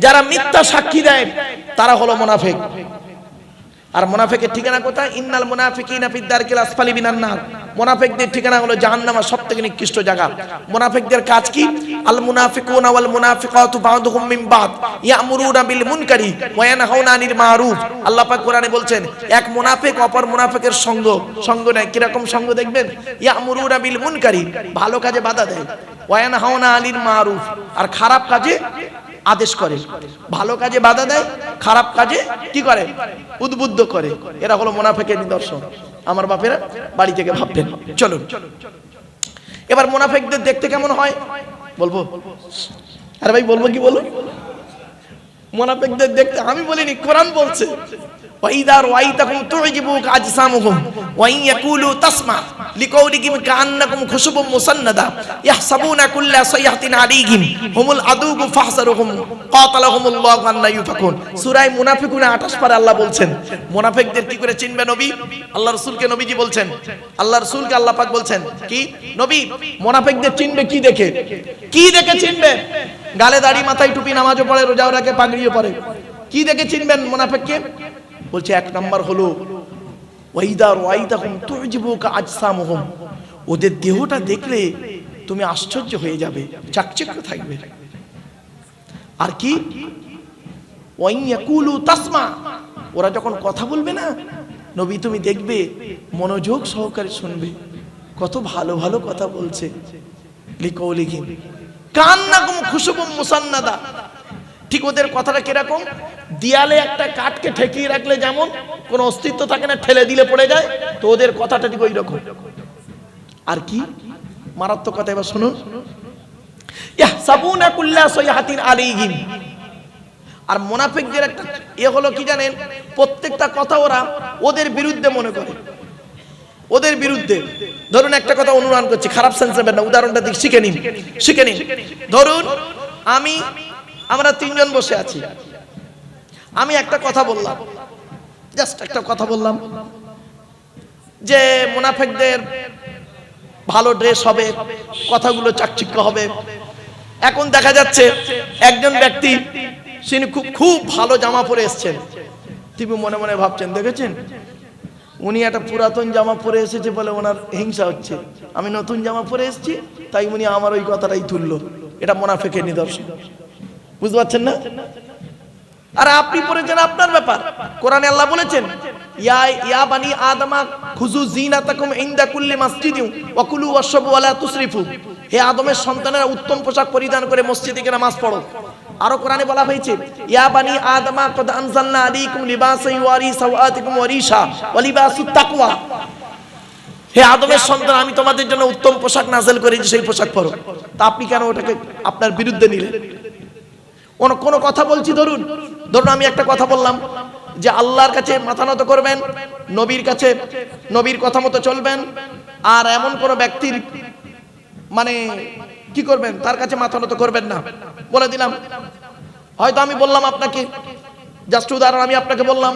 যারা মিথ্যা সাক্ষী দেয় তারা হলো মুনাফিক। আর মুনাফিকের ঠিকানা কোথায়? ইন্নাল মুনাফিকিনা ফিদ দারকিল আসফালি মিনান নার। মুনাফিকদের ঠিকানা হলো জাহান্নামের সবথেকে নিকৃষ্ট জায়গা। মুনাফিকদের কাজ কি? আল মুনাফিকুনা ওয়াল মুনাফিকাতু বা'দুহুম মিন বা'দ ইয়ামুরুনা বিল মুনকারি ওয়া ইয়ানহাউনা আনিল মারুফ। আল্লাহ পাক কোরআনে বলছেন, এক মুনাফিক অপর মুনাফিকের সঙ্গ নেয়। কি রকম সঙ্গ দেখবেন? ইয়ামুরুনা বিল মুনকারি, ভালো কাজে বাধা দেয়, ওয়া ইয়ানহাউনা আনিল মারুফ, আর খারাপ কাজে আদেশ করে। ভালো কাজে বাধা দেয়, খারাপ কাজে কি করে? উদ্বুদ্ধ করে। এরা হলো মুনাফিকের নিদর্শন। আমার বাপেরা বাড়ি থেকে ভাববেন। চলুন এবার মুনাফিকদের দেখতে কেমন হয় বলবো। আরে ভাই বলবো কি বলো? মুনাফিকদের দেখতে আমি বলিনি, কোরআন বলছে, ওয়াইদা রাআইতাহুম তু'জিবুকা আজসামুহুম ওয়া ইন ইয়াকুলু তাসমা লিকাউলিহিম কাআন্নাকুম খুশুবুম মুসান্নাদা ইয়াহসাবুনা কুল্লা সাইহাতিন আলাইহিম হুমুল আদুউ ফাহসারুহুম কাতালাহুমুল্লাহু আন্না ইউফাকুন। সূরা মুনাফিকুন 28 পারে আল্লাহ বলছেন মুনাফিকদের কি করে চিনবে নবী? আল্লাহ রাসূলকে নবীজি বলছেন, আল্লাহ রাসূলকে আল্লাহ পাক বলছেন কি, নবী মুনাফিকদের চিনবে কি দেখে? কি দেখে চিনবে? গালে দাড়ি, মাথায় টুপি, নামাজও পড়ে, রোজাও রাখে, পাগড়িও পরে। কি দেখে চিনবেন মুনাফিককে? বলছে এক নাম্বার হলো ওয়াইদা রাআইতাহুম তু'জিবুকা আজসামুহুম, ওদের দেহটা দেখলে তুমি আশ্চর্য হয়ে যাবে, চাকচিক্য থাকবে। আর কি? ওয়া ইন ইয়াকুলু তাসমা, ওরা যখন কথা বলবে না নবী তুমি দেখবে মনোযোগ সহকারে শুনবে, কত ভালো ভালো কথা বলছে। লিকাউলিহিম কাআন্নাকুম খুশুবুম মুসান্নাদা, ঠিক ওদের কথাটা কিরকম? দেয়ালে একটা কাঠকে ঠেকিয়ে রাখলে যেমন কোনো অস্তিত্ব থাকে না, ঠেলে দিলে পড়ে যায়, তো ওদের কথাটা ঠিক ওই রকম। আর কি মারাত্মক কথা, এবার শুনুন, ইয়াহসাবুনা কুল্লা সাইহাতিন আলাইহিম। আর মুনাফিকদের একটা হলো কি জানেন? প্রত্যেকটা কথা ওরা ওদের বিরুদ্ধে মনে করে, ওদের বিরুদ্ধে। ধরুন একটা কথা অনুমান করছি, খারাপ সেন্স নেবেন না, উদাহরণটা দিই, শিখে নিন। ধরুন আমরা তিনজন বসে আছি, আমি একটা কথা বললাম, জাস্ট একটা কথা বললাম যে মুনাফিকদের ভালো ড্রেস হবে, কথাগুলো চাকচিক্য হবে। এখন দেখা যাচ্ছে একজন ব্যক্তি তিনি খুব ভালো জামা পরে এসেছেন, তিনি মনে মনে ভাবছেন, দেখেছেন উনি একটা পুরাতন জামা পরে এসেছে বলে ওনার হিংসা হচ্ছে, আমি নতুন জামা পরে এসেছি তাই উনি আমার ওই কথাটাই তুললো। এটা মুনাফিকের নিদর্শন। বুঝতে পারছেন না? আর আপনি পড়েছেন আপনার ব্যাপার। কোরআনে আল্লাহ বলেছেন, ইয়া বানি আদমা খুযু যিনাতাকুম ইনদা কুল্লি মাসজিদিন ওয়া কুলু ওয়াশরাবু ওয়া লা তুসরিফু। হে আদমের সন্তানেরা উত্তম পোশাক পরিধান করে মসজিদে গিয়ে নামাজ পড়ো। আরো কোরআনে বলা হয়েছে, ইয়া বানি আদমা কদ আনজালনা আলাইকুম লিবাসান ইউয়ারি সাওআতিকুম ওয়া রিশা ওয়া লিবাসুত তাকওয়া। হে আদমের সন্তান, আমি তোমাদের জন্য উত্তম পোশাক নাযিল করেছি, সেই পোশাক পরো। তা আপনি কেন ওটাকে আপনার বিরুদ্ধে নিলেন? কোন কথা বলছি, ধরুন আমি একটা কথা বললাম যে আল্লাহর কাছে মাথা নত করবেন, নবীর কাছে নবীর কথা মতো চলবেন, আর এমন কোন ব্যক্তির মানে কি করবেন, তার কাছে মাথা নত করবেন না, বলে দিলাম। হয়তো আমি বললাম আপনাকে, জাস্ট উদাহরণ, আমি আপনাকে বললাম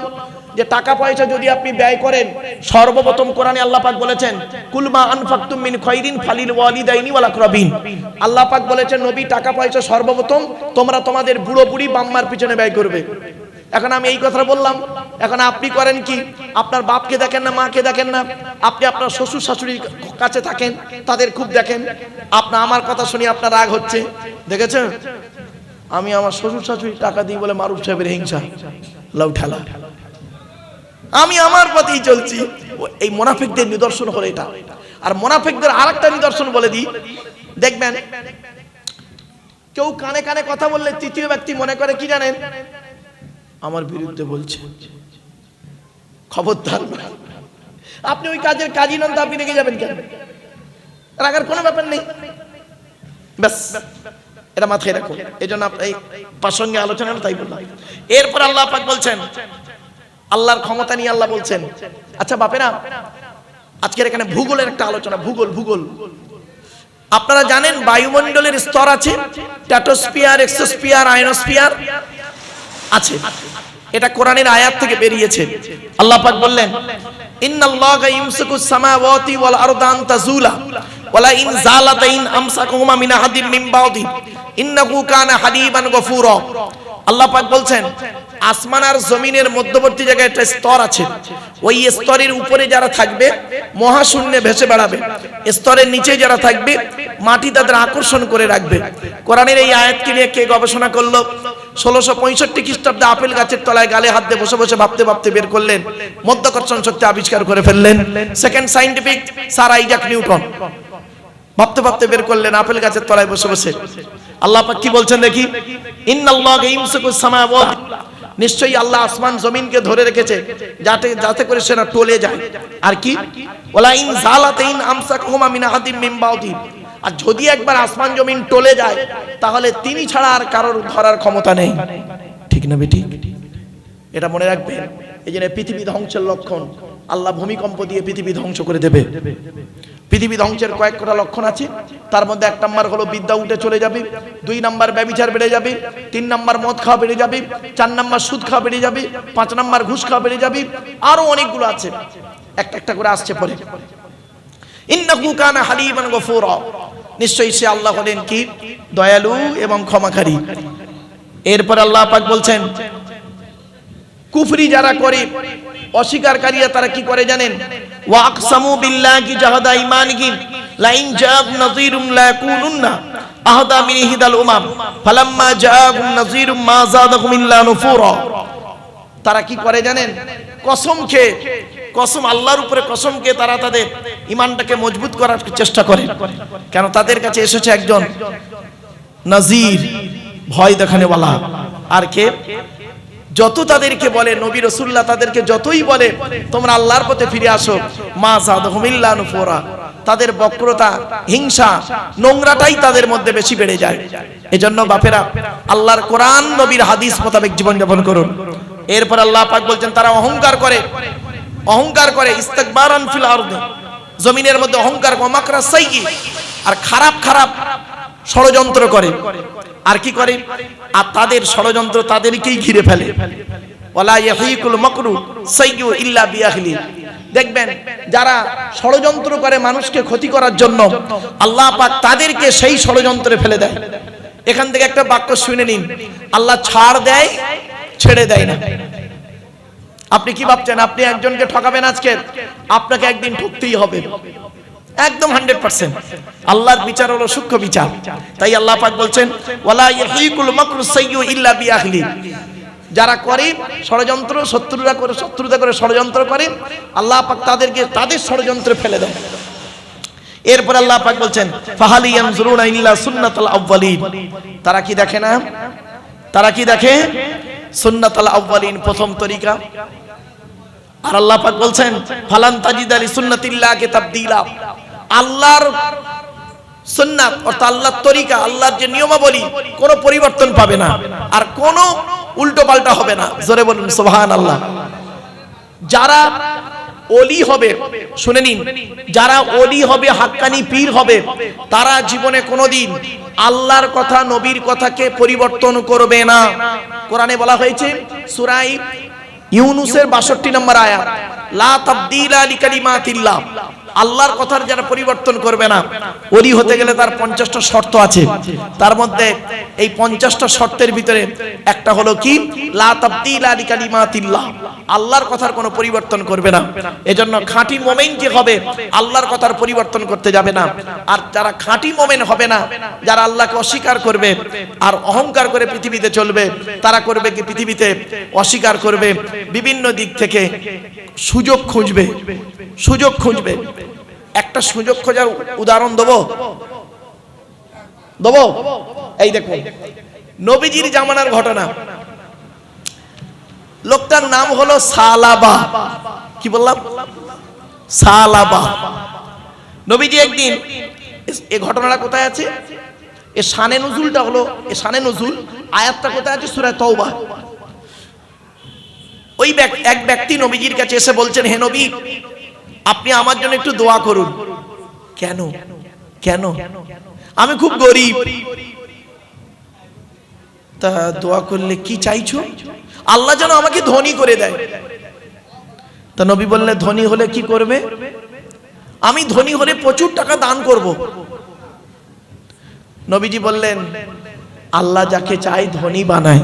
যে টাকা পয়সা যদি আপনি ব্যয় করেন, সর্বপ্রথম কোরআনে আল্লাহ পাক বলেছেন, কুল মা আনফাকতুম মিন খায়রিন ফালিল ওয়ালিদাইনি ওয়াল আকরাবিন। আল্লাহ পাক বলেছেন, নবী টাকা পয়সা সর্বপ্রথম তোমরা তোমাদের বুড়ো বুড়ি বাম্মার পিছনে ব্যয় করবে। এখন আমি এই কথা বললাম, এখন আপনি করেন কি? আপনার বাপকে দেখেন না, মাকে দেখেন না, আপনি আপনার শ্বশুর শাশুড়ির কাছে থাকেন, তাদের খুব দেখেন। আমার কথা শুনে আপনার রাগ হচ্ছে, দেখেছেন আমি আমার শ্বশুর শাশুড়ি টাকা দিই বলে মারুফ সাহেবের হিংসা, লাউ ঠালা, আমি আমার পথেই চলছি। এই মুনাফিকদের নিদর্শন হলো এটা। আর মুনাফিকদের আরেকটা নিদর্শন বলে দিই, দেখবেন কেউ কানে কানে কথা বললে তৃতীয় ব্যক্তি মনে করে কি জানেন, আমার বিরুদ্ধে বলছে, খবরদার। আপনি ওই কাজের কাজী নন তো আপনি রেগে যাবেন কেন? রাগার কোনো ব্যাপার নেই, ব্যাস এটা মাথায় রাখুন। এই জন্য এই প্রাসঙ্গে আলোচনা তাই বললাম। এরপর আল্লাহ পাক বলছেন, আল্লাহর ক্ষমতা নিয়ে আল্লাহ বলছেন। আচ্ছা বাপেরা, আজকের এখানে ভূগোলের একটা আলোচনা। ভূগোল আপনারা জানেন বায়ুমণ্ডলের স্তর আছে, স্ট্র্যাটোস্ফিয়ার, এক্সোস্ফিয়ার, আয়নোস্ফিয়ার আছে। এটা কোরআনের আয়াত থেকে বেরিয়েছে। আল্লাহ পাক বললেন, ইন্নাল্লাহা ইমসিকুস সামাওয়াতি ওয়াল আরদা আন তাযুলা ওয়ালা ইন যালাতা ইন আমসাকুহুমা মিন আহাদিন মিন বাদি ইন্নাহু কানা হালিমান গফুরা। আল্লাহ পাক বলছেন আসমান আর জমিনের মধ্যবর্তী জায়গায় একটা স্তর আছে, ওই স্তরের উপরে যারা থাকবে মহাশূন্যে ভেসে বেড়াবে, স্তরের নিচে যারা থাকবে মাটি তাদের আকর্ষণ করে রাখবে। কোরআনের এই আয়াতকে নিয়ে কে গবেষণা করলো? 1665 খ্রিস্টাব্দে আপেল গাছের তলায় গালে হাত দিয়ে বসে বসে ভাবতে ভাবতে বের করলেন, মধ্যাকর্ষণ শক্তি আবিষ্কার করে ফেললেন। Second scientific sir Isaac Newton ভাবতে ভাবতে বের করলেন আপেল গাছের তলায় বসে বসে। আল্লাহ পাক কি বলছেন দেখি, ইন্নাল্লাহা ইমসিকুস সামাওয়াতি, নিশ্চয়ই আল্লাহ আসমান জমিনকে ধরে রেখেছে যাতে করে সেটা টলে যায়। আর কি, ওয়ালা ইন জালাতাইন আমসাকুহুমা মিন আহাদিম মিন বাউদি, আর যদি একবার আসমান জমিন টলে যায় তাহলে তিনি ছাড়া আর কারোর ধরার ক্ষমতা নেই। ঠিক না বেঠিক? এটা মনে রাখবেন। এই জন্য পৃথিবী ধ্বংসের লক্ষণ, আল্লাহ ভূমিকম্প দিয়ে পৃথিবী ধ্বংস করে দেবে। পৃথিবী ধ্বংসের কয়েকটা লক্ষণ আছে, তার মধ্যে 1 নাম্বার হলো বিদ্যা উঠে চলে যাবে, 2 নাম্বার ব্যভিচার বেড়ে যাবে, 3 নাম্বার মদ খাওয়া বেড়ে যাবে, 4 নাম্বার সুদ খাওয়া বেড়ে যাবে, 5 নাম্বার ঘুষ খাওয়া বেড়ে যাবে, আরো অনেকগুলো আছে, একটা একটা করে আসছে পরে। ইন্নাহু কানা হালিমান গফুরা, নিশ্চয়ই সে আল্লাহ হলেন কি দয়ালু এবং ক্ষমাকারী। এরপর আল্লাহ পাক বলছেন কুফরি যারা করে, অস্বীকারীরা তারা কি করে জানেন? ওয়া আকসামু বিল্লাহি জাহাদা ঈমানিহিম লাইন জাআব নাযীরুম লা ইয়াকুনুন্না আহদা মিন ইহদাল উমাম ফালাম্মা জাআহুম নাযীরুম মা যাদাহুম ইল্লা নুফুরা। তারা কি করে জানেন? কসম আল্লাহর উপরে কসম খেয়ে তারা তাদের ঈমানটাকে মজবুত করার চেষ্টা করে। কেন? তাদের কাছে এসেছে একজন নাযীর, ভয় দেখানেওয়ালা। আর কে? যত তাদেরকে বলে নবী রাসূলুল্লাহ তাদেরকে যতই বলে তোমরা আল্লাহর পথে ফিরে আসো, মা যাদাহুম ইল্লা নুফুরা, তাদের বক্রতা, হিংসা, নোংরাটাই তাদের মধ্যে বেশি বেড়ে যায়। এজন্য বাপেরা আল্লাহর কোরআন নবীর হাদিস মোতাবেক জীবন যাপন করুন। এরপর আল্লাহ পাক বলছেন তারা অহংকার করে ইস্তিকবারান ফিল আরদ, জমিনের মধ্যে অহংকার, মাকরা সাইয়্যি, আর খারাপ ষড়যন্ত্র করে। আর কি করে? আর তাদের ষড়যন্ত্র তাদেরকেই ঘিরে ফেলে। ওয়ালা ইয়াহিকুল মাকরু সাইয়্যু ইল্লা বিআহলি, দেখবেন যারা ষড়যন্ত্র করে মানুষকে ক্ষতি করার জন্য আল্লাহ পাক তাদেরকে সেই ষড়যন্ত্রে ফেলে দেয়। এখান থেকে একটা বাক্য শুনে নিন, আল্লাহ ছাড় দেয়, ছেড়ে দেয় না। আপনি কি ভাবছেন আপনি একজনকে ঠকাবেন আজকে? আপনাকে একদিন ঠকতেই হবে, একদম 100%। আল্লাহর বিচার হলো সূক্ষ্ম বিচার। তাই আল্লাহ পাক বলছেন ওয়ালা ইয়াহিকুল মাকরু সাইয়্যু ইল্লা বিআহলি, যারা করে ষড়যন্ত্র, শত্রুতা করে ষড়যন্ত্র করে, আল্লাহ পাক তাদেরকে তাদের ষড়যন্ত্রে ফেলে দেয়। এরপর আল্লাহ পাক বলছেন ফাহাল ইয়ানজুরুনা ইল্লা সুন্নাতাল আউয়ালিন, তারা কি দেখে না? তারা কি দেখে? সুন্নাতাল আউয়ালিন, প্রথম তরিকা। আর আল্লাহ পাক বলছেন ফালান তাজিদা লিসুন্নাতিল্লাহি তাবদীলা, আল্লাহর সুন্নাত অর্থাৎ আল্লাহর তরিকা, আল্লাহর যে নিয়মাবলী কোনো পরিবর্তন পাবে না, আর কোনো উল্টো পাল্টা হবে না। জোরে বলুন সুবহানাল্লাহ। যারা ওলি হবে, শুনে নিন, যারা ওলি হবে, হাক্কানি পীর হবে, তারা জীবনে কোনোদিন আল্লাহর কথা, নবীর কথাকে পরিবর্তন করবে না। কোরআনে বলা হয়েছে সূরা ইউনূসের 62 নম্বর আয়াত, লা তাবদীলা লিকালিমাতিল্লাহ, আল্লাহর কথার যারা পরিবর্তন করবে না। ওলি হতে গেলে তার 50টা শর্ত আছে, তার মধ্যে এই 50টা শর্তের ভিতরে একটা হলো কি, লা তাবদীলা লিকালিমাতিল্লাহ, আল্লাহর কথার কোনো পরিবর্তন করবে না। এজন্য খাঁটি মুমিন যে হবে আল্লাহর কথার পরিবর্তন করতে যাবে না। আর যারা খাঁটি মুমিন হবে না, যারা আল্লাহকে অস্বীকার করবে আর অহংকার করে পৃথিবীতে চলবে, তারা করবে কি, পৃথিবীতে অস্বীকার করবে, বিভিন্ন দিক থেকে সুযোগ খুঁজবে। একটা সুযোগ খোঁজার উদাহরণ দেবো। এই দেখুন নবীজির জামানার ঘটনা। লোকটার নাম হলো সালাবা। কি বললাম? সালাবা। নবীজি একদিন, এই ঘটনাটা কোথায় আছে? এ শানে নুজুলটা হলো, এ শানে নুজুল আয়াতটা কোথায় আছে? সূরা তাওবা। ওই এক ব্যক্তি নবীজির কাছে এসে বলছেন, হে নবী, আপনি আমার জন্য একটু দোয়া করুন। কেন? আমি খুব গরিব। তা দোয়া করলে কি চাইছো? আল্লাহ যেন আমাকে ধনী করে দেয়। তা নবী বললেন, ধনী হলে কি করবে? আমি ধনী হলে প্রচুর টাকা দান করব। নবীজি বললেন, আল্লাহ যাকে চায় ধনী বানায়,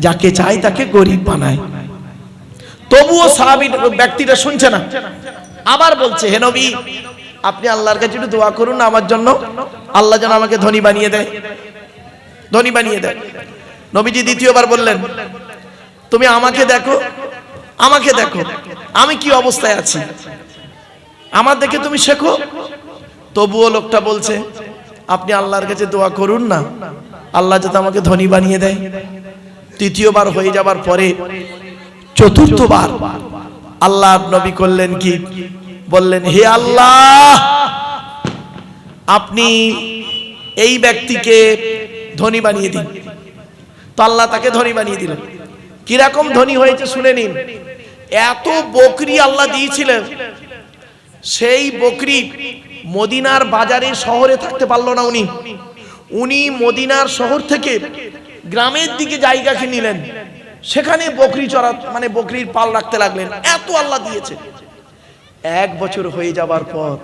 যাকে চায় তাকে গরিব বানায়। তবুও সাহাবী ব্যক্তিটা শুনছে না, আবার বলছে, হে নবী আপনি আল্লাহর কাছে একটু দোয়া করুন না আমার জন্য, আল্লাহ যেন আমাকে ধনী বানিয়ে দেয়, ধনী বানিয়ে দেয়। নবীজি দ্বিতীয়বার বললেন, তুমি আমাকে দেখো, আমাকে দেখো আমি কি অবস্থায় আছি, আমার দেখে তুমি শেখো। তবুও লোকটা বলছে, আপনি আল্লাহর কাছে দোয়া করুন না, আল্লাহ যাতে আমাকে ধনী বানিয়ে দেয়। তৃতীয়বার হয়ে যাবার পরে চতুর্থবার আল্লাহর নবী করলেন কি, বললেন, হে আল্লাহ আপনি এই ব্যক্তিকে ধনী বানিয়ে দিন। তো আল্লাহ তাকে ধনী বানিয়ে দিলেন। কিরকম ধনী হয়েছে শুনে নিন। এত বকরি আল্লাহ দিয়েছিলেন, সেই বকরি মদিনার বাজারে শহরে থাকতে পারলো না। উনি মদিনার শহর থেকে গ্রামের দিকে জায়গা কিনে নিলেন, সেখানে বকরি চড়া মানে বকরির পাল রাখতে লাগলেন। এত আল্লাহ দিয়েছে। 1 বছর হয়ে যাবার পর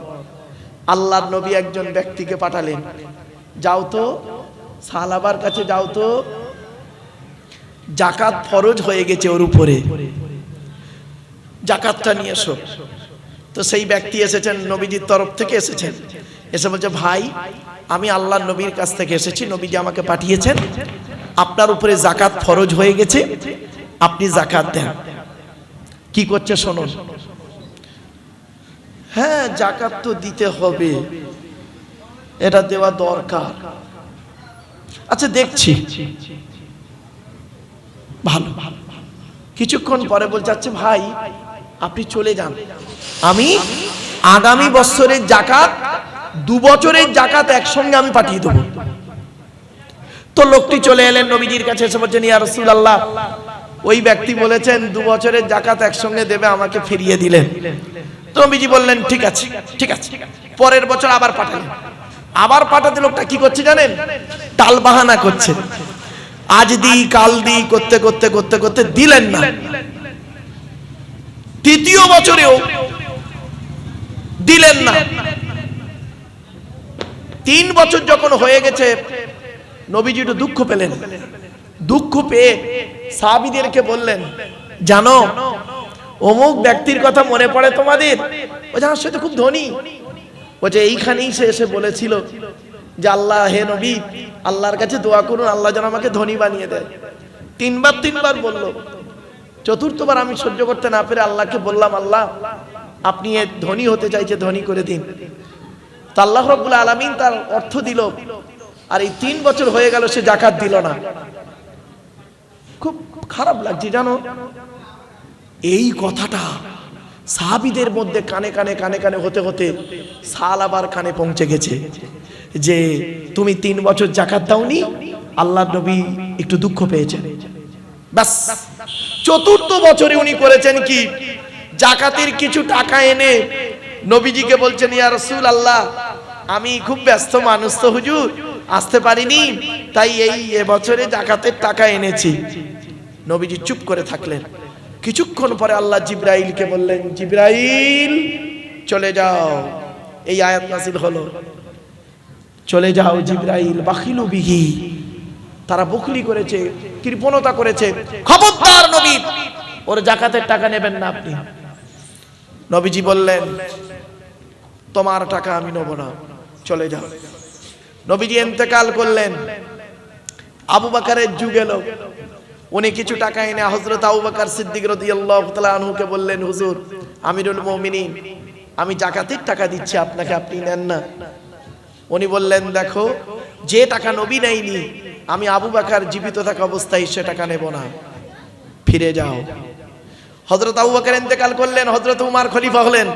আল্লাহর নবী একজন ব্যক্তিকে পাঠালেন, যাও তো সাহাবার কাছে যাও তো, জাকাত ফরজ হয়ে গেছে ওর উপরে, জাকাতটা নিয়ে এসো। তো সেই ব্যক্তি এসেছেন, নবীজির তরফ থেকে এসেছেন, এসে বলছে, ভাই আমি আল্লাহর নবীর কাছ থেকে এসেছি, নবীজি আমাকে পাঠিয়েছেন, আপনার উপরে জাকাত ফরজ হয়ে গেছে, আপনি জাকাত দেন। কি করছে শুনুন। হ্যাঁ জাকাত তো দিতে হবে, এটা দেওয়া দরকার, আচ্ছা দেখছি। ভালো। কিছুক্ষণ পরে বলছে, আচ্ছা ভাই আপনি চলে যান, আমি আগামী বছরের জাকাত 2 বছরের জাকাত একসঙ্গে আমি পাঠিয়ে দেবো। তো লোকটি চলে এলেন নবীজির কাছে, এসে বলছেন, ইয়া রাসূলুল্লাহ ওই ব্যক্তি বলেছেন 2 বছরের জাকাত একসঙ্গে দেবে, আমাকে ফিরিয়ে দিলেন। তো নবীজি বললেন, ঠিক আছে ঠিক আছে। পরের বছর আবার পাঠালেন, আবার পাঠাতে লোকটা কি করছে জানেন, টাল বাহানা করছে, আজ দি কাল দি করতে করতে করতে করতে দিলেন না। তৃতীয় বছরেও দিলেন না। 3 বছর যখন হয়ে গেছে, নবীজি একটু দুঃখ পেলেন। দুঃখ পেয়ে সাহাবীদেরকে বললেন, জানো অমুক ব্যক্তির কথা মনে পড়ে তোমাদের? ও জানার সাথে খুব ধনী। বলছে এইখানেই সে এসে বলেছিল যে আল্লাহ, হে নবী আল্লাহর কাছে দোয়া করুন, আল্লাহ যেন আমাকে ধনী বানিয়ে দেয়। 3বার বলল। চতুর্থবার আমি সহ্য করতে না পেরে আল্লাহকে বললাম, আল্লাহ আপনি এ ধনী হতে চাইছে, ধনী করে দিন। তো আল্লাহ রাব্বুল আলামিন তার অর্থ দিল। আর এই 3 বছর হয়ে গেল সে জাকাত দিল না। খুব খারাপ লাগছে জানো। এই কথাটা সাহাবীদের মধ্যে কানে কানে কানে কানে হতে হতে সাহাবার কানে পৌঁছে গেছে যে তুমি 3 বছর জাকাত দাওনি, আল্লাহর নবী একটু দুঃখ পেয়েছেন। বাস চতুর্থ বছরে উনি করেছেন কি, জাকাতের কিছু টাকা এনে নবীজিকে বলছেন, ইয়া রাসূলুল্লাহ আমি খুব ব্যস্ত মানুষ তো হুজুর, আসতে পারিনি, তাই এই বছরে জাকাতের টাকা এনেছি। নবীজি চুপ করে থাকলেন। কিছুক্ষণ পরে আল্লাহ জিবরাইলকে বললেন, জিবরাইল চলে যাও। এই আয়াত নাযিল হলো, চলে যাও জিবরাইল, বাখিলু বিহি, তারা বখলি করেছে, কৃপণতা করেছে, খবরদার নবী ওর জাকাতের টাকা নেবেন না আপনি। নবীজি বললেন, তোমার টাকা আমি নেব না, চলে যাও। নবীজি ইন্তেকাল করলেন। আবু বকরের যুগ এলো। উনি কিছু টাকা এনে হযরত আবু বকর সিদ্দিক রাদিয়াল্লাহু তাআলা আনহুকে বললেন, হুজুর আমিরুল মুমিনিন আমি জাকাতের টাকা দিচ্ছি আপনাকে, আপনি নেন না। উনি বললেন, দেখো যে টাকা নবী নেয়নি, আমি আবু বকর জীবিত থাকা অবস্থায় সে টাকা নেব না, ফিরে যাও। হযরত আবু বকর ইন্তেকাল করলেন, হযরত উমর খলিফা হলেন।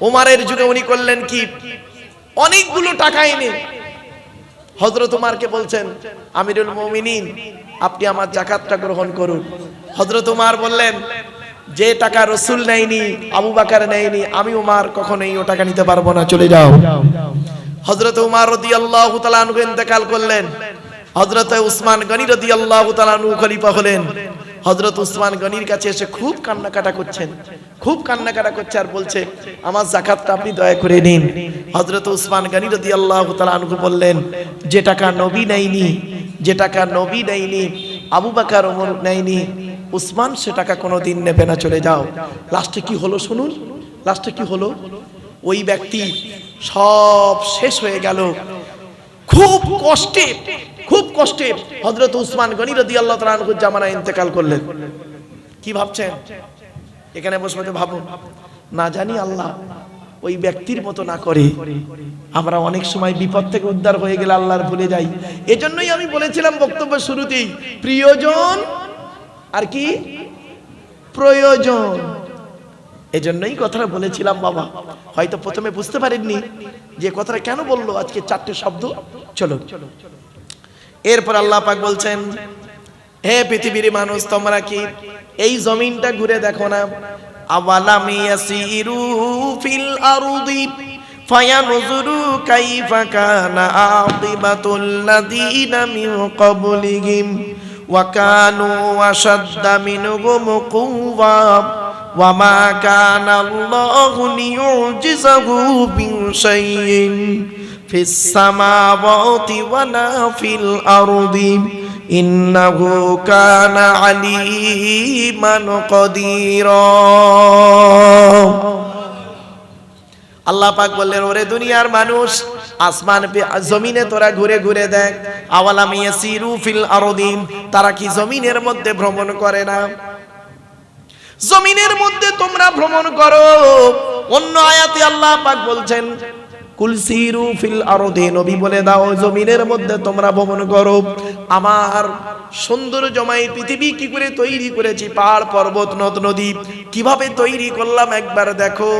উমরের যুগে উনি করলেন কি, অনেকগুলো টাকা এনে হযরত উমরকে বলছেন, আমিরুল মুমিনিন আপনি আমার জাকাতটা গ্রহণ করুন। হযরত উমর বললেন, যে টাকা রাসূল নেয়নি, আবু বকর নেয়নি, আমি উমর কখনোই ও টাকা নিতে পারবো না, চলে যাও। হযরত উমর রাদিয়াল্লাহু তাআলা আনহু ইন্তেকাল করলেন। হযরত উসমান গনি রাদিয়াল্লাহু তাআলা আনহু খলিফা হলেন। হযরত উসমান গনির কাছে এসে খুব কান্নাকাটা করছেন, খুব কান্নাকাটা করছে আর বলছে, আমার যাকাতটা আপনি দয়া করে নিন। হযরত উসমান গনি রাদিয়াল্লাহু তাআলা আনহু বললেন, যে টাকা নবী নেয়নি, যে টাকা নবী নেয়নি, আবু বকর ওমর নেয়নি, উসমান সে টাকা কোনোদিন নেবে না, চলে যাও। লাস্টে কি হলো শুনুন, লাস্টে কি হলো? ওই ব্যক্তি সব শেষ হয়ে গেল। খুব কষ্টে হযরত উসমান গনি রাদিয়াল্লাহু তাআলা আনহু জামানায় ইন্তেকাল করলেন। কি ভাবছেন? এখানে বসে বসে ভাবুন, না জানি আল্লাহ ওই ব্যক্তির মতো না করে আমরা অনেক সময় বিপদ থেকে উদ্ধার হয়ে গেলে আল্লাহর ভুলে যাই। এজন্যই আমি বলেছিলাম বক্তব্যের শুরুতেই, প্রিয়জন আর কি প্রয়োজন। এজন্যই কথাটা বলেছিলাম বাবা। হয়তো প্রথমে বুঝতে পারেননি যে কথাটা কেন বললো আজকে 4টে শব্দ। চলো এরপর আল্লাহ পাক বলছেন, হে পৃথিবীর মানুষ, তোমরা কি এই জমিনটা ঘুরে দেখো না? আওয়ালাম ইয়াসিরু ফিল আরদি ফায়ানজুরু কাইফা কানা আকিবাতুল লাযিনা মিন ক্বাবলিহিম ওয়া কানু আশাদ্দা মিনহুম কুওয়া ওয়া মা কানা আল্লাহু লিইউজিজাহু মিন শাইইন ফিস সামাওয়াতি ওয়া লা ফিল আরদি ইন্নাহু কানা আলিমান কদিরা। আল্লাহ পাক বললেন, ওরে দুনিয়ার মানুষ, আসমান জমিনে তোরা ঘুরে ঘুরে দেখ। আওয়ালাম ইয়াসিরু ফিল আরদি, তারা কি জমিনের মধ্যে ভ্রমণ করে না? জমিনের মধ্যে তোমরা ভ্রমণ করো। অন্য আয়াতে আল্লাহ পাক বলছেন, কুল সিরু ফিল আরদি, নবী বলে দাও জমিনের মধ্যে তোমরা ভ্রমণ করো। আমার সৌন্দর্যময় পৃথিবী কি করে তৈরি করেছি, পাহাড় পর্বত নদ নদী কিভাবে তৈরি করলাম একবার দেখো।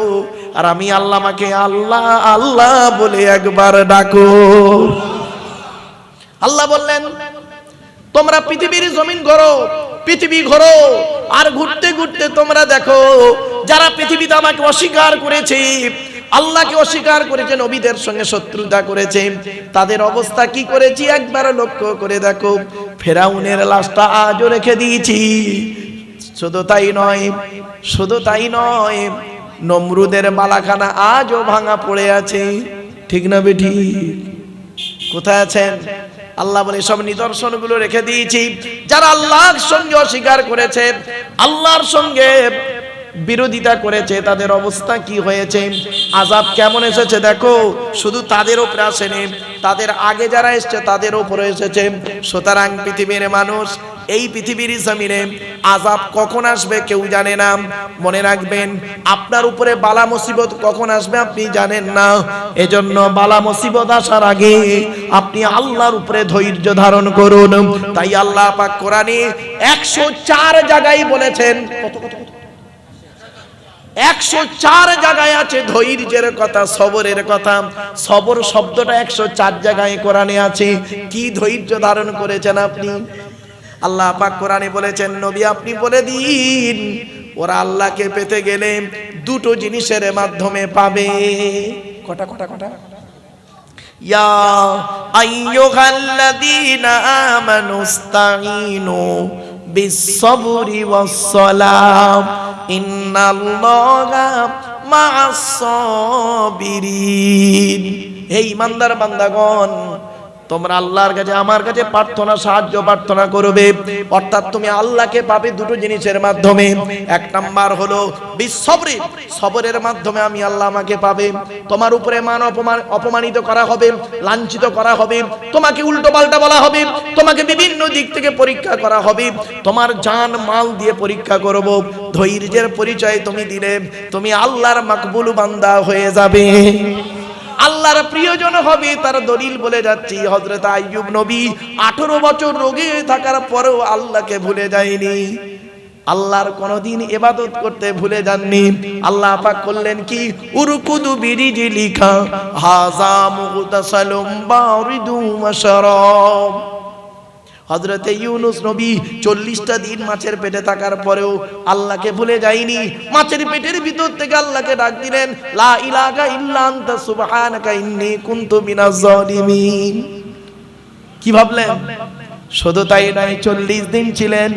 আর আমি আল্লাহ, আমাকে আল্লাহ আল্লাহ বলে একবার ডাকো। আল্লাহ বললেন, তোমরা পৃথিবীর জমিন ঘোরো, পৃথিবী ঘোরো, আর ঘুরতে ঘুরতে তোমরা দেখো যারা পৃথিবীতে আমাকে অস্বীকার করেছে, আল্লাহকে অস্বীকার করেছে, নবীদের সঙ্গে শত্রুতা করেছে, তাদের অবস্থা কি করেছি একবার লক্ষ্য করে দেখো। ফেরাউনের লাশটা আজও রেখে দিয়েছি। শুধু তাই নয়, নমরুদের মালাখানা আজও ভাঙা পড়ে আছে। ঠিক না বেটি? কোথায় আছেন? আল্লাহ বলে সব নিদর্শনগুলো রেখে দিয়েছি। যারা আল্লাহর সঙ্গে অস্বীকার করেছে, আল্লাহর সঙ্গে বিরোধিতা করেছে, তাদের অবস্থা কি হয়েছে, আযাব কেমন এসেছে দেখো। শুধু তাদের উপরে আসেনি, তাদের আগে যারা এসেছে তাদের উপরে এসেছে। সুতরাং পৃথিবীর মানুষ, এই পৃথিবীর জমিনে আযাব কখন আসবে কেউ জানে না। মনে রাখবেন, আপনার উপরে বালা মুসিবত কখন আসবে আপনি জানেন না। এজন্য বালা মুসিবত আসার আগে আপনি আল্লাহর উপরে ধৈর্য ধারণ করুন। তাই আল্লাহ পাক কোরআনে 104 জায়গায় বলেছেন, 104 জায়গায় আছে ধৈর্যের কথা, সবরের কথা। সবর শব্দটা 104 জায়গায় কোরআনে আছে। কি ধৈর্য ধারণ করেছেন আপনি? আল্লাহ পাক কোরআনে বলেছেন, নবী আপনি বলে দিন, ওরা আল্লাহকে পেতে গেলে দুটো জিনিসের মাধ্যমে পাবে। কটা? ইয়া আইয়ুহাল্লাযীনা আমানুস্তাঈনু বিস-সাবরি ওয়াস-সালাম ইন্নাল্লাহা মা'আস-সাবিরিন। হে ঈমানদার বান্দাগণ, তোমরা আল্লাহর কাছে, আমার কাছে প্রার্থনা, সাহায্য প্রার্থনা করবে। অর্থাৎ তুমি আল্লাহকে পাবে দুটো জিনিসের মাধ্যমে। এক নাম্বার হলো বিসবরি, সবরের মাধ্যমে আমি আল্লাহ আমাকে পাবে। তোমার উপরে মান অপমানিত করা হবে, লাঞ্ছিত করা হবে, তোমাকে উল্টো পাল্টা বলা হবে, তোমাকে বিভিন্ন দিক থেকে পরীক্ষা করা হবে, তোমার জান মাল দিয়ে পরীক্ষা করব। ধৈর্যের পরিচয় তুমি দিলে তুমি আল্লাহর মাকবুল বান্দা হয়ে যাবে, আল্লাহর প্রিয়জন হবে। তার দলিল বলে যাচ্ছি, হযরত আইয়ুব নবী 18 বছর রোগে থাকার পরেও আল্লাহকে ভুলে যায়নি, আল্লাহর কোনদিন ইবাদত করতে ভুলে যাননি। আল্লাহ পাক করলেন কি, উরকুদু বিরিজলিকা হাযা মুগতাসালুম বারিদু ওয়াশরাব। হযরতে ইউনূস নবী 40টা দিন মাছের পেটে থাকার পরেও আল্লাহকে ভুলে যায়নি। মাছের পেটের ভিতর থেকে আল্লাহকে ডাক দিলেন, লা ইলাহা ইল্লা আনতা সুবহানাকা ইন্নী কুনতু মিনাজ জালিমিন। কি ভাবলেন? শুধু তাই নয়, 40 দিন ছিলেন।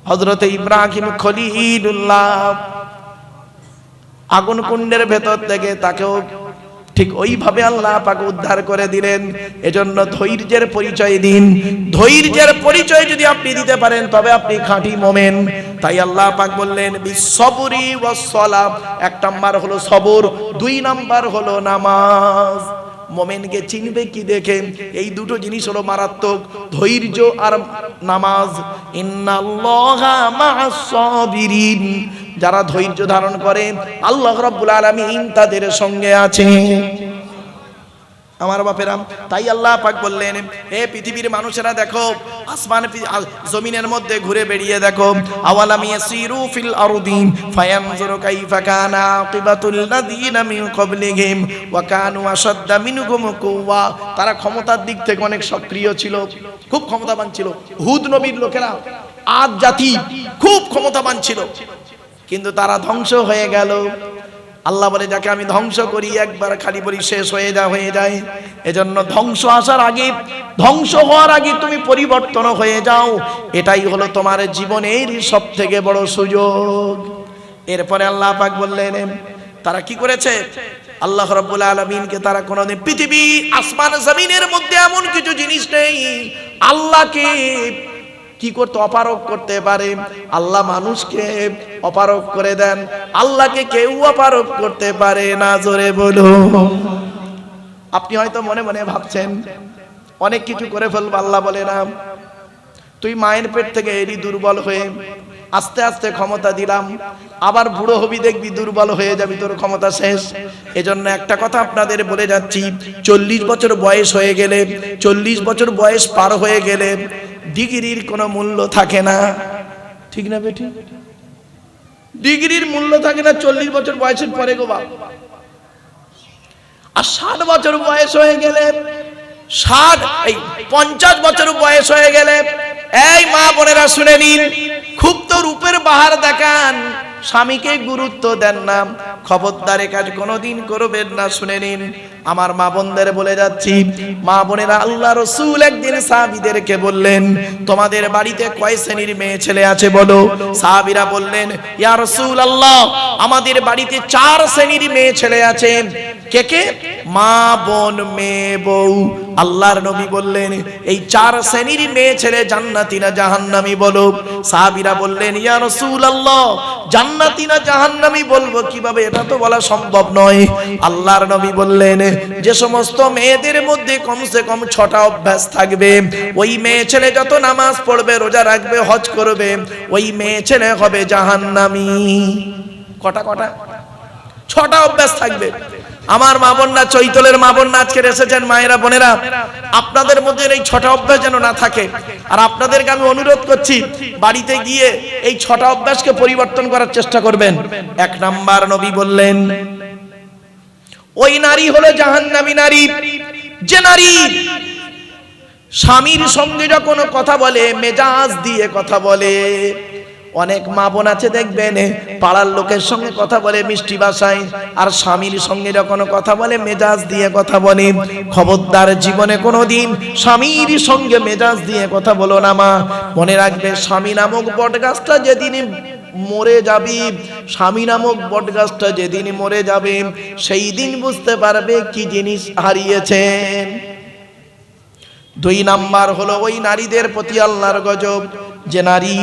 হযরতে ইব্রাহিম খলিলুল্লাহ আগুন কুণ্ডের ভেতর থেকে তাকেও ঠিক ওইভাবে আল্লাহ পাক উদ্ধার করে দিলেন। এজন্য ধৈর্যের পরিচয় দিন। ধৈর্যের পরিচয় যদি আপনি দিতে পারেন তবে আপনি খাঁটি মুমিন। তাই আল্লাহ পাক বললেন বিসবরি ওয়াস সালাত। এক নাম্বার হলো সবর, দুই নাম্বার হলো নামাজ। মুমিনকে চিনবে কি দেখে? এই দুটো জিনিস হলো মারাত্মক, ধৈর্য আর নামাজ। ইন্নাল্লাহা মা'আস সাবিরিন। যারা ধৈর্য ধারণ করে আল্লাহ রাব্বুল আলামিন তাদের সঙ্গে আছে। আমার বাপেরা, তাই আল্লাহ পাক বললেন হে পৃথিবীর মানুষেরা দেখো, আসমান জমিনের মধ্যে ঘুরে বেড়িয়ে দেখো। আওয়ালাম ইয়াসিরু ফিল আরদি ফায়ানজুরু কাইফা কানা আকিবাতুল লাযিনা মিন ক্বাবলিহিম ওয়া কানু আশাদ্দা মিনহুম কুওয়া। তারা ক্ষমতার দিক থেকে অনেক সক্রিয় ছিল, খুব ক্ষমতাবান ছিল। হুদ নবীর লোকেরা, আদ জাতি খুব ক্ষমতাবান ছিল, কিন্তু তারা ধ্বংস হয়ে গেল। আল্লাহ বলে যাকে আমি ধ্বংস করি একবার খালি বলি শেষ হয়ে যায়। এজন্য ধ্বংস আসার আগে, ধ্বংস হওয়ার আগে তুমি পরিবর্তন হয়ে যাও। এটাই হলো তোমার জীবনের সব থেকে বড় সুযোগ। এরপরে আল্লাহ পাক বললেন তারা কি করেছে? আল্লাহ রাব্বুল আলামিনকে তারা কোনোদিন, পৃথিবী আসমান জমিনের মধ্যে এমন কিছু জিনিস নেই আল্লাহকে কি করতে অপারক করতে পারে। আল্লাহ মানুষকে অপারক করে দেন, আল্লাহকে কেউ অপারক করতে পারে না। জোরে বলো। আপনি হয়তো মনে মনে ভাবছেন অনেক কিছু করে ফেলবো, আল্লাহ বলে না, তুই মায়ের পেট থেকে এরই দুর্বল হয়ে আস্তে আস্তে ক্ষমতা দিলাম, আবার বুড়ো হবি দেখবি দুর্বল হয়ে যাবি, তোর ক্ষমতা শেষ। এজন্য একটা কথা আপনাদের বলে যাচ্ছি, 40 বছর বয়স হয়ে গেলে, 40 বছর বয়স পার হয়ে গেলে ডিগ্রির কোনো মূল্য থাকে না। ঠিক না বেটি? ডিগ্রির মূল্য থাকে না 40 বছর বয়সের পরে গো বাপ। আর 60 বছর বয়স হয়ে গেলে, 50 বছর বয়স হয়ে গেলে, এই মা বোনেরা শুনে নিন, খুব তো রূপের বাহার দেখান, স্বামীকে গুরুত্ব দেন না, খবরদারে কাজ কোনোদিন করবেন না। শুনে নিন আমার মা বোনদের বলে যাচ্ছি, মা বোনেরা, আল্লাহ রাসূল একদিন সাহাবীদেরকে বললেন তোমাদের বাড়িতে কয় শ্রেণীর মেয়ে ছেলে আছে বলো। সাহাবীরা বললেন ইয়া রাসূলুল্লাহ আমাদের বাড়িতে 4 শ্রেণীর মেয়ে ছেলে আছে। কে কে? মা, বোন, মেয়ে, বউ। আল্লাহর নবী বললেন এই 4 শ্রেণীর মেয়ে ছেলে জান্নাতি না জাহান্নামী বলো। সাহাবীরা বললেন ইয়া রাসূলুল্লাহ জান্নাতি না জাহান্নামী বলবো কিভাবে, এটা তো বলা সম্ভব নয়। আল্লাহর নবী বললেন যে সমস্ত মেয়েদের মধ্যে কমসে কম 6টা অভ্যাস থাকবে, ওই মেয়ে ছেলে যত নামাজ পড়বে, রোজা রাখবে, হজ করবে, ওই মেয়ে ছেলে হবে জাহান্নামী। কটা? 6টা অভ্যাস থাকবে। আমার মা বোনরা, চৈতলের মা বোনরা আজকে এসেছেন, মায়েরা বোনেরা, আপনাদের মধ্যে এই 6টা অভ্যাস যেন না থাকে। আর আপনাদেরকে আমি অনুরোধ করছি বাড়িতে গিয়ে এই 6টা অভ্যাসকে পরিবর্তন করার চেষ্টা করবেন। 1 নাম্বার নবী বললেন ওই নারী হলো জাহান্নামী নারী যে নারী স্বামীর সঙ্গে যখন কথা বলে মেজাজ দিয়ে কথা বলে। অনেক মা বোন আছে দেখবেন পাড়ার লোকের সঙ্গে কথা বলে মিষ্টি ভাষায়, আর স্বামীর সঙ্গে যখন কথা বলে মেজাজ দিয়ে কথা বলে। খবরদার জীবনে কোনোদিন স্বামীর সঙ্গে মেজাজ দিয়ে কথা বলো না মা। মনে রাখবে স্বামী নামক বটগাছটা যেদিন মরে যাবে, স্বামী নামক বটগাছটা যেদিন মরে যাবে, সেই দিন বুঝতে পারবে কি জিনিস হারিয়েছেন। 2 নাম্বার হলো ওই নারীদের প্রতি আল্লাহর গজব যে নারী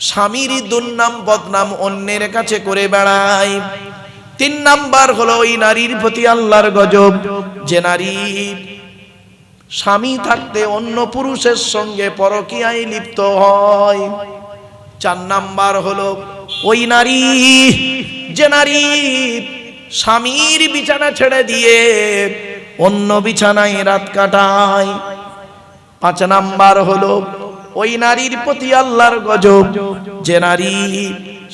স্বামীর দুর্নাম বদনাম অন্যের কাছে করে বেড়ায়। 3 নাম্বার হলো ওই নারীর প্রতি আল্লাহর গজব যে নারী স্বামী থাকতে অন্য পুরুষের সঙ্গে পরকীয়ায় লিপ্ত হয়। 4 নাম্বার হলো ওই নারী যে নারী স্বামীর বিছানা ছেড়ে দিয়ে অন্য বিছানায় রাত কাটায়। 5 নাম্বার হলো ওই নারীর প্রতি আল্লাহর গজব যে নারী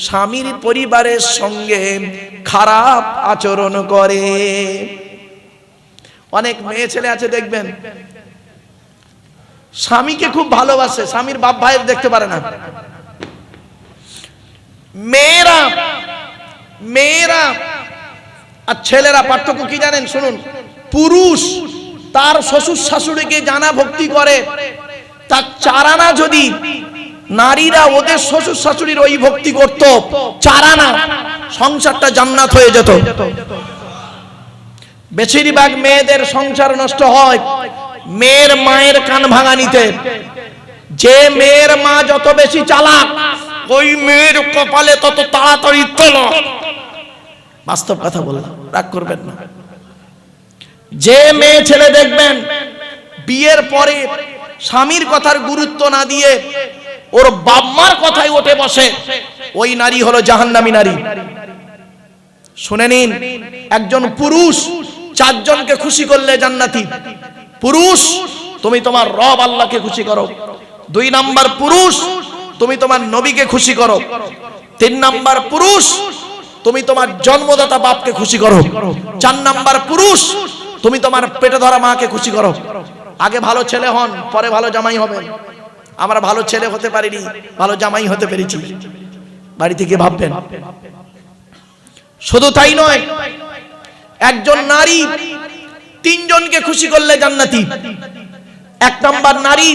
স্বামীর পরিবারের সঙ্গে খারাপ আচরণ করে। অনেক মেয়ে ছেলে আছে দেখবেন স্বামীকে খুব ভালোবাসে, স্বামীর বাপ ভাইয়ের দেখতে পারে না। মেয়েরা আর ছেলেরা পার্থক্য কি জানেন? শুনুন, পুরুষ তার শ্বশুর শাশুড়িকে জানা ভক্তি করে, তার 4 আনা যদি নারীরা ওদের শ্বশুর শাশুড়ির ওই ভক্তি করত, 4 আনা সংসারটা জান্নাত হয়ে যেত। বেশিরভাগ মেয়েদের সংসার নষ্ট হয় মেয়ের মায়ের কান ভাঙানিতে। যে মেয়ের মা যত বেশি চালাক, ওই মেয়ের কপালে তত তাড়াতাড়ি তলক। বাস্তব কথা বললাম, রাগ করবেন না। যে মেয়ে ছেলে দেখবেন বিয়ের পরে স্বামীর কথার গুরুত্ব না দিয়ে ওর বাপ-মার কথায় উঠে বসে, ওই নারী হলো জাহান্নামী নারী। শুনে নিন, একজন পুরুষ চারজনকে খুশি করলে জান্নাতি। পুরুষ, তুমি তোমার রব আল্লাহকে খুশি করো। 2 নাম্বার পুরুষ, তুমি তোমার নবীকে খুশি করো। 3 নাম্বার পুরুষ, তুমি তোমার জন্মদাতা বাপকে খুশি করো। 4 নাম্বার পুরুষ, তুমি তোমার পেটে ধরা মাকে খুশি করো। আগে ভালো ছেলে হন, পরে ভালো জামাই হবেন। আমরা ভালো ছেলে হতে পারিনি, ভালো জামাই হতে পেরেছি। বাড়ি থেকে ভাববেন। শুধু তাই নয়, একজন নারী 3 জনকে খুশি করলে জান্নাতি। 1 নাম্বার নারী,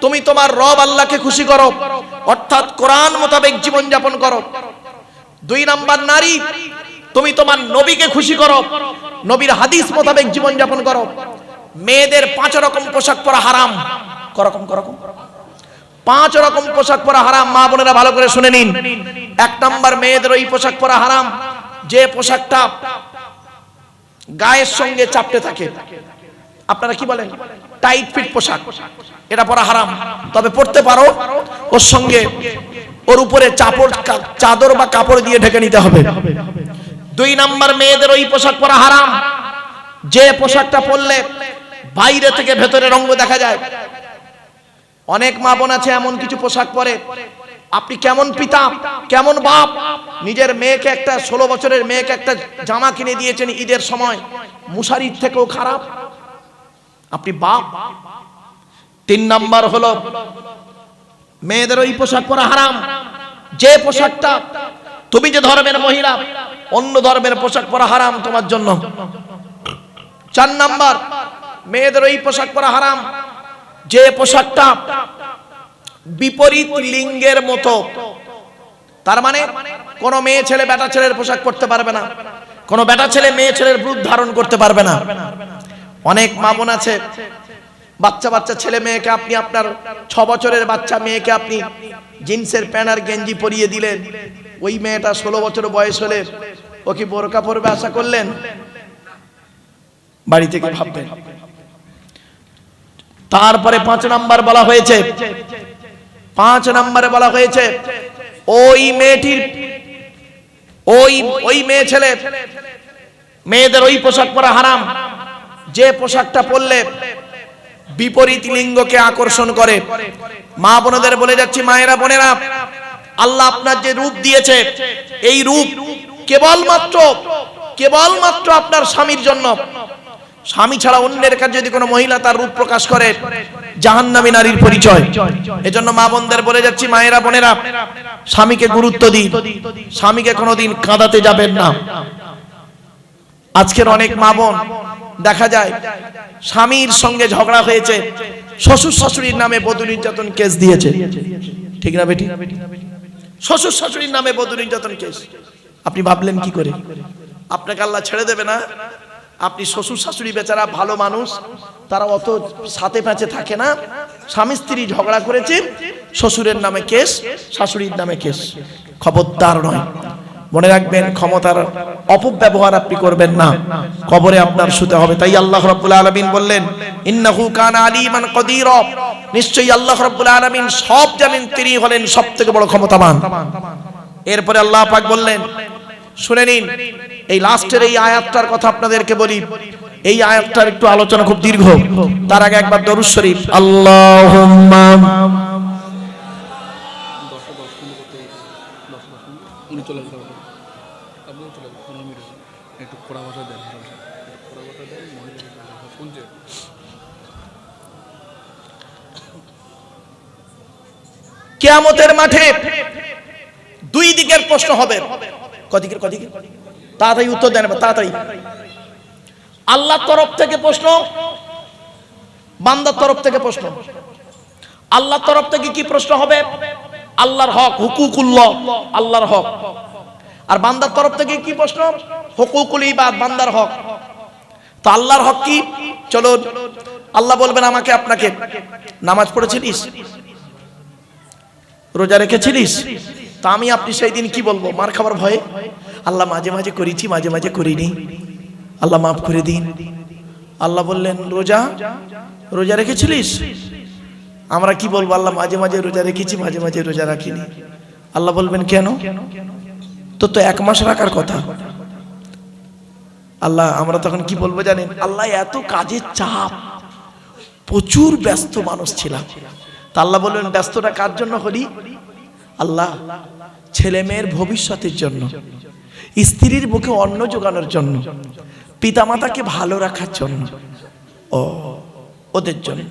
তুমি তোমার রব আল্লাহকে খুশি করো, অর্থাৎ কোরআন মোতাবেক জীবন যাপন করো। 2 নাম্বার নারী, তুমি তোমার নবীকে খুশি করো, নবীর হাদিস মোতাবেক জীবন যাপন করো। মেয়েদের 5 রকম পোশাক পরা হারাম। করকম 5 রকম পোশাক পরা হারাম। মা বোনেরা ভালো করে শুনে নিন। 1 নাম্বার, মেয়েদের ওই পোশাক পরা হারাম যে পোশাকটা গায়ের সঙ্গে চাপতে থাকে। আপনারা কি বলেন? টাইট ফিট পোশাক, এটা পরা হারাম। তবে পরতে পারো, ওর সঙ্গে ওর উপরে চাদর বা কাপড় দিয়ে ঢেকে নিতে হবে। 2 নাম্বার, মেয়েদের ওই পোশাক পরা হারাম যে পোশাকটা পরলে বাইরে থেকে ভেতরে রঙ দেখা যায়। অনেক মা বোন আছে এমন কিছু পোশাক পরে, আপনি কেমন পিতা, কেমন বাপ, নিজের মেয়েকে, একটা 16 বছরের মেয়েকে একটা জামা কিনে দিয়েছেন ঈদের সময়, মুশারির থেকেও খারাপ আপনি বাপ। 3 নাম্বার হলো মেয়েদের ওই পোশাক পরা হারাম যে পোশাকটা, তুমি যে ধর্মের মহিলা, অন্য ধর্মের পোশাক পরা হারাম তোমার জন্য। 4 নাম্বার, মেয়েদের ওই পোশাক পরা হারাম যে পোশাকটা বিপরীত লিঙ্গের মতো। তার মানে কোন মেয়ে ছেলে বেটা ছেলের পোশাক পরতে পারবে না, কোন বেটা ছেলে মেয়ে ছেলের রূপ ধারণ করতে পারবে না। অনেক মা বোন আছে, বাচ্চা ছেলে মেয়েকে আপনি, আপনার 6 বছরের বাচ্চা মেয়েকে আপনি জিন্সের প্যান্ট আর গেঞ্জি পরিয়ে দিলেন, ওই মেয়েটা 16 বছর বয়স হলে ও কি বোরকা পরবে আশা করলেন? বাড়ি থেকে ভাববেন। তারপরে 5 নাম্বার বলা হয়েছে, 5 নম্বরে বলা হয়েছে ওই মেয়েটির, ওই মেয়ে ছেলে, মেয়েদের ওই পোশাক পরা হারাম যে পোশাকটা পরলে বিপরীত লিঙ্গকে আকর্ষণ করে। মা বোনদের বলে যাচ্ছি, মায়েরা বোনেরা, আল্লাহ আপনার যে রূপ দিয়েছে, এই রূপ কেবলমাত্র আপনার স্বামীর জন্য। স্বামী ছাড়া অন্যের কাছে যদি কোনো মহিলা তার রূপ প্রকাশ করে, জাহান্নামী নারীর পরিচয়। এজন্য মা বোনদের বলে যাচ্ছি, মায়েরা বোনেরা, স্বামীকে গুরুত্ব দিন, স্বামীকে কোনোদিন কাঁদাতে যাবেন না। আজকের অনেক মা বোন দেখা যায় স্বামীর সঙ্গে ঝগড়া হয়েছে, শ্বশুর শাশুড়ির নামে বধূ নির্যাতন কেস দিয়েছে। ঠিক না বেটি? শ্বশুর শাশুড়ির নামে বধূ নির্যাতন কেস। আপনি ভাবলেন কি করে? আপনাকে আল্লাহ ছেড়ে দেবে না? আপনি শ্বশুর শাশুড়ি বেচারা ভালো মানুষ, তারা অত সাথে প্যাঁচে থাকে না। স্বামী স্ত্রী ঝগড়া করেছে, শ্বশুরের নামে কেস, শাশুড়ির নামে কেস। খবরদার নয়, মনে রাখবেন, ক্ষমতার অপব্যবহার আপনি করবেন না, কবরে আপনার শুতে হবে। তাই আল্লাহ রাব্বুল আলামিন বললেন, ইন্নাহু কানা আলিমান কদিরা, নিশ্চয়ই আল্লাহ রাব্বুল আলামিন সব জানেন, তিনি হলেন সবথেকে বড় ক্ষমতাবান। এরপরে আল্লাহ পাক বললেন, শুনে নিন, এই লাস্টের এই আয়াতটার কথা আপনাদেরকে বলি। এই আয়াতটার একটু আলোচনা খুব দীর্ঘ, তার আগে একবার দরুদ শরীফ। আল্লাহুম্মা কিয়ামতের মাঠে 2 দিকের প্রশ্ন হবে। কদিকের? তাড়াতাড়ি উত্তর দেন, তাড়াতাড়ি। আল্লাহর তরফ থেকে প্রশ্ন, বান্দার তরফ থেকে প্রশ্ন। আল্লাহর তরফ থেকে কি প্রশ্ন হবে? আল্লাহর হক, হুকুকুল্লাহ, আল্লাহর হক। আর বান্দার তরফ থেকে কি প্রশ্ন? হুকুকুল ইবাদ, বান্দার হক। তো আল্লাহর হক কি? চলো আল্লাহ বলবেন আমাকে আপনাকে, নামাজ পড়েছিলিস, রোজা রেখেছিলিস? তা আমি আপনি সেই দিন কি বলবো মার খাবার ভয়ে? আল্লাহ মাঝে মাঝে করেছি, মাঝে মাঝে করিনি, আল্লাহ মাফ করে দিন। আল্লাহ বললেন রোজা রেখেছিলিস? আমরা কি বলবো? আল্লাহ মাঝে মাঝে রোজা রেখেছি, মাঝে মাঝে রোজা রাখিনি। আল্লাহ বলবেন কেন? তো 1 মাস রাখার কথা। আল্লাহ আমরা তখন কি বলবো জানেন? আল্লাহ এত কাজের চাপ, প্রচুর ব্যস্ত মানুষ ছিলাম। তা আল্লাহ বললেন ব্যস্তটা কার জন্য করি? আল্লাহ ছেলে মেয়ের ভবিষ্যতের জন্য, স্ত্রীর মুখে অন্ন জোগানোর জন্য, পিতামাতাকে ভালো রাখার জন্য, ওদের জন্য।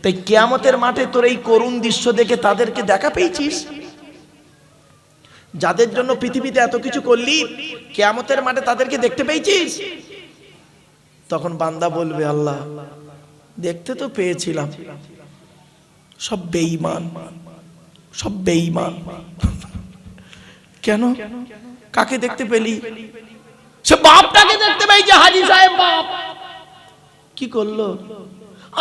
তাই কিয়ামতের মাঠে তোর এই করুণ দৃশ্য দেখে তাদেরকে দেখা পেয়েছিস? যাদের জন্য পৃথিবীতে এত কিছু করলি, কিয়ামতের মাঠে তাদেরকে দেখতে পেয়েছিস? তখন বান্দা বলবে আল্লাহ দেখতে তো পেয়েছিলাম, সব বেঈমান, সব বেঈমান। কেন? কাকে দেখতে পেলি? সে বাপটাকে দেখতে পেয়েছে। হাজী সাহেব বাপ কি করলো?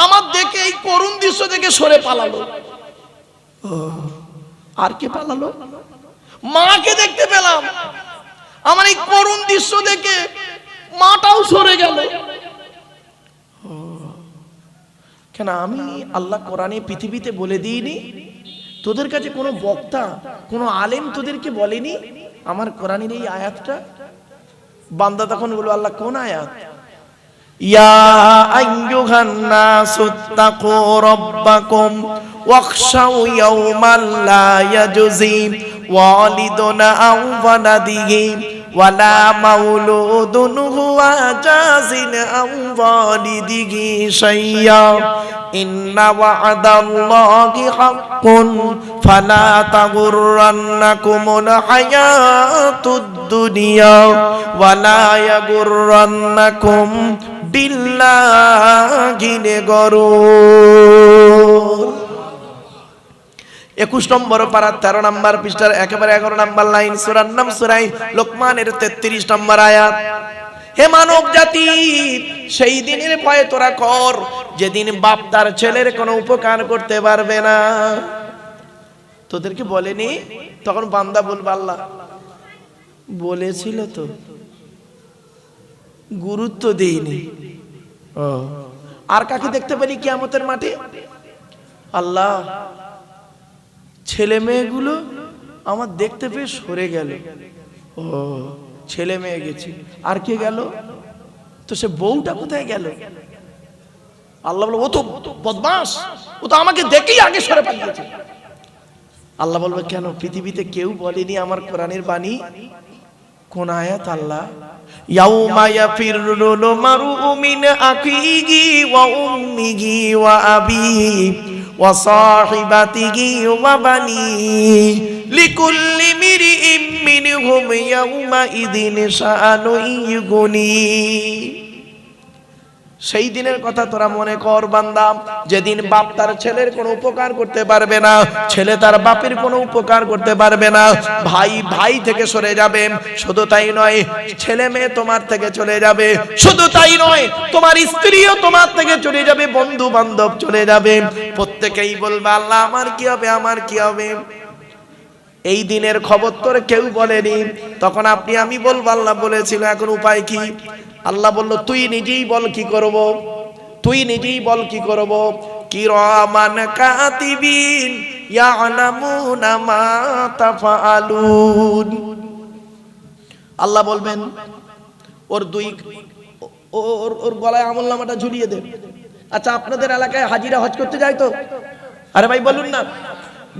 আমার দেখে এই করুণ দৃশ্য দেখে সরে পালালো। আর কে পালালো? মাকে দেখতে পেলাম, আমার এই করুণ দৃশ্য দেখে মাটাও সরে গেল। কেন? আমি আল্লাহ কোরআনে পৃথিবীতে বলে দিইনি? তোদের কাছে কোনো বক্তা, কোনো আলেম তোদেরকে বলেনি আমার কোরআনের এই আয়াতটা? বান্দা তখন বলল আল্লাহ কোন আয়াত? ইয়া আইয়ুহান নাসুত্তাকু রাব্বাকুম ওয়াখশাউ ইয়াওমান লা ইয়াজজি ওয়ালিদুন আন ওয়ালাদিহি ওয়ালা মাউলুদুন হুয়া জাযিন আন ওয়ালিদিহি শাইয়্যা ইন্না ওয়া'দাল্লাহি হাক্কুন ফালা তাগুররান্নাকুমুল হায়াতুদ দুনিয়া ওয়ালা ইয়াগুররান্নাকুম বিল্লাহিল গরুর। 21 নম্বর পারা 13 নম্বর পৃষ্ঠার একেবারে 11 নম্বর লাইন, সূরার নাম সূরা লোকমানের 33 নম্বর আয়াত। হে মানব জাতি, সেই দিনের ভয় তোরা কর যেদিন বাপ তার ছেলের কোনো উপকার করতে পারবে না। তোদেরকে বলেনি? তখন বান্দা বলবে আল্লাহ বলেছিল তো, গুরুত্ব দেইনি। আর কাকে দেখতে পেলি কিয়ামতের মাঠে? আল্লাহ ছেলে মেয়েগুলো আমার দেখতে পেয়ে সরে গেল। ছেলে মেয়ে গেছে, আর কে গেল? তো সে বউটা কোথায় গেল? আল্লাহ বলবে ও তো বদমাশ, ও তো আমাকে দেখেই আগে সরে পালিয়েছে। আল্লাহ বলবে কেন? পৃথিবীতে কেউ বলেনি আমার কোরআনের বাণী? কোন আয়াত? আল্লাহ ইয়াউমা ইয়াফিরুল মারউ মিন আখিহি ওয়া উম্মিহি ওয়া আবিহি ওয়া সাহিবাতিহি ওয়া বানিহি লিকুল্লি মিরইম মিনহুম ইয়াউমা ইযিন শাআনুন ইউগনি। সেই দিনের কথা তোরা মনে কর বান্দা, যেদিন বাপ তার ছেলের কোনো উপকার করতে পারবে না, ছেলে তার বাপের কোনো উপকার করতে পারবে না, ভাই ভাই থেকে সরে যাবে। শুধু তাই নয়, ছেলে মেয়ে তোমার থেকে চলে যাবে। শুধু তাই নয়, তোমার স্ত্রীও তোমার থেকে চলে যাবে, বন্ধু বান্ধব চলে যাবে। প্রত্যেকেই বলবে আল্লাহ আমার কি হবে, আমার কি হবে। এই দিনের খবর তোর কেউ বলেনি। তখন আপনি আমি বলবো আল্লাহ বলেছিল, এখন উপায় কি? আল্লাহ বলল তুই নিজেই বল কি করব, তুই নিজেই বল কি করব। কিরামান কাতিবিন ইয়ালামুনা মা তাফআলুন। আল্লাহ বলবেন ওর ওর গলায় আমলনামাটা ঝুলিয়ে দে। আচ্ছা আপনাদের এলাকায় হাজিরা হজ করতে যায় তো? আরে ভাই বলুন না,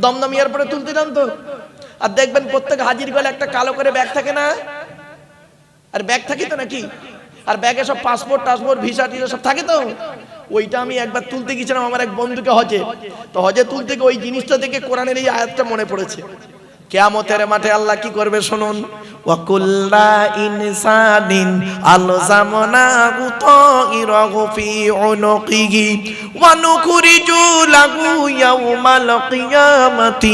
দমদম এয়ারপোর্টে তুলতে যান তো? আর দেখবেন প্রত্যেক হাজির গলায় একটা কালো করে ব্যাগ থাকে না? আর ব্যাগ থাকে তো নাকি? আর ব্যাগে সব পাসপোর্ট টাসপোর্ট ভিসা টিসা সব থাকে তো? ওইটা আমি একবার তুলতে গিয়েছিলাম আমার এক বন্ধুকে হজে। তো হজে তুলতে গিয়ে ওই জিনিসটা দেখে কোরআনের এই আয়াতটা মনে পড়েছে। কিয়ামতের মাঠে আল্লাহ কি করবে শুনুন। وكل إنسان ألزمناه طائره في عنقه ونخرج له يوم القيامة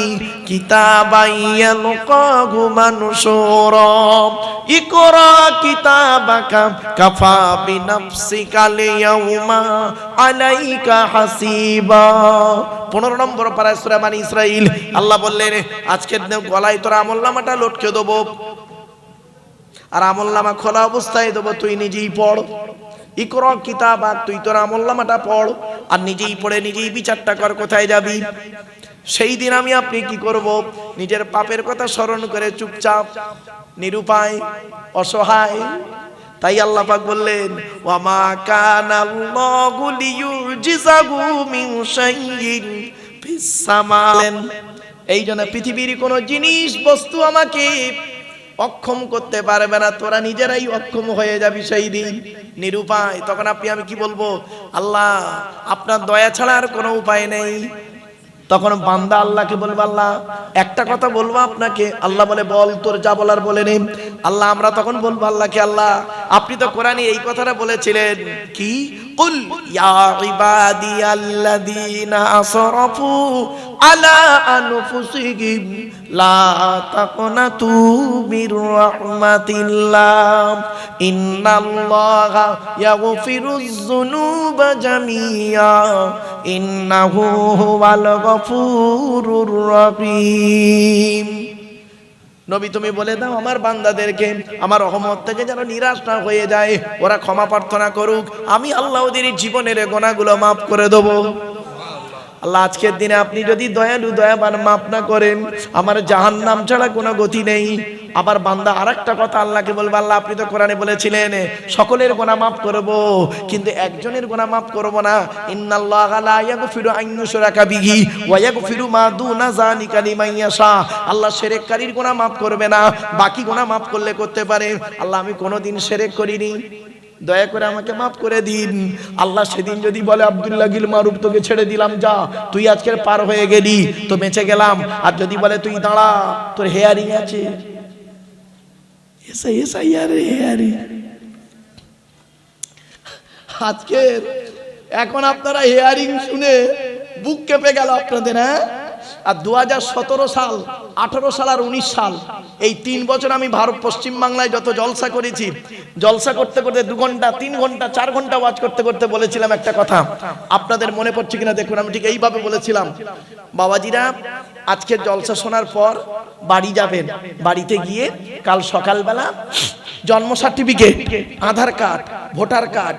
كتابا يلقاه منشورا اقرأ كتابك كفى بنفسك اليوم عليك حسيبا 15 নম্বর পারায় সূরা বনী ইসরাইল আল্লাহ বললেন আজকের গলায় তোর আমলনামাটা লটকে দেব আর আমলনামা খোলা অবস্থায় দেব তুই নিজেই পড় ইকরা কিতাবাক তুই তোর আমলনামাটা পড় আর নিজেই পড়ে নিজেই বিচারটা কর কোথায় যাবি সেই দিন আমি আপনি কি করব নিজের পাপের কথা স্মরণ করে চুপচাপ নিরুপায় অসহায় তাই আল্লাহ পাক বললেন ওয়া মা কানাল্লাহু লিইউজিজাহু মিন শাইইন ফিস সামালেন এই জন্য পৃথিবীর কোনো জিনিস বস্তু আমাকে অক্ষম করতে পারবে না তোরা নিজেরাই অক্ষম হয়ে যাবি সেই দিন নিরুপায় তখন আপনি আমি কি বলবো আল্লাহ আপনার দয়া ছাড়া আর কোনো উপায় নেই তখন বান্দা আল্লাহকে বলবে আল্লাহ একটা কথা বলবো আপনাকে আল্লাহ বলে বল তোর যা বলার বলে নে আল্লাহ আমরা তখন বলবো আল্লাহকে আল্লাহ আপনি তো কোরআনে এই কথাটা বলেছিলেন কি কুল ইয়া ইবাদিয়াল্লাযীনা আসরাফু আলা আনফুসিহিম লা তাকনাতু মির রাহমাতিল্লাহ ইন্নাল্লাহা ইয়াগফিরুয যুনুবা জামিআ ইন্নাহু হুয়াল গফুরুর রহিম নবী তুমি বলে দাও আমার বান্দাদেরকে আমার রহমত থেকে যেন নিরাশ না হয়ে যায় ওরা ক্ষমা প্রার্থনা করুক আমি আল্লাহ ওদের জীবনের গুনাহগুলো maaf করে দেব আল্লাহ আজকের দিনে আপনি যদি দয়ালু দয়াবান maaf না করেন আমার জাহান্নাম ছাড়া কোনো গতি নেই আবার বান্দা আরেকটা কথা আল্লাহকে বলবে আল্লাহ আপনি তো কোরআনে বলেছিলেন সকলের গুনাহ maaf করব কিন্তু একজনের গুনাহ maaf করব না ইন্নাল্লাহা লা ইয়াগফিরু আন ইউশরাকা বিহি ওয়া ইয়াগফিরু মা দুনা যালিকা লিমান ইয়াশা আল্লাহ শিরককারীর গুনাহ maaf করবে না বাকি গুনাহ maaf করলে করতে পারে আল্লাহ আমি কোনোদিন শিরক করিনি দয়া করে আমাকে maaf করে দিন আল্লাহ সেদিন যদি বলে আব্দুল্লাহ গিল মারুফ তোকে ছেড়ে দিলাম যা তুই আজকে পার হয়ে গেলি তো বেঁচে গেলাম আর যদি বলে তুই দাঁড়া তোর হেয়ারিং আছে এসা ইয়ারে হেয়ারিং আজকে এখন আপনারা হেয়ারিং শুনে বুক কেঁপে গেল আপনাদের হ্যাঁ আর 2017 সাল 18 সাল আর 19 সাল এই 3 বছর আমি ভারত পশ্চিম বাংলায় যত জলসা করেছি জলসা করতে করতে 2 ঘন্টা 3 ঘন্টা 4 ঘন্টা ওয়াজ করতে করতে বলেছিলাম একটা কথা আপনাদের মনে পড়ছে কিনা দেখুন আমি ঠিক এইভাবে বলেছিলাম বাবাজিরা আজকে জলসা শোনার পর বাড়ি যাবেন বাড়িতে গিয়ে কাল সকালবেলা জন্ম সার্টিফিকেট আধার কার্ড ভোটার কার্ড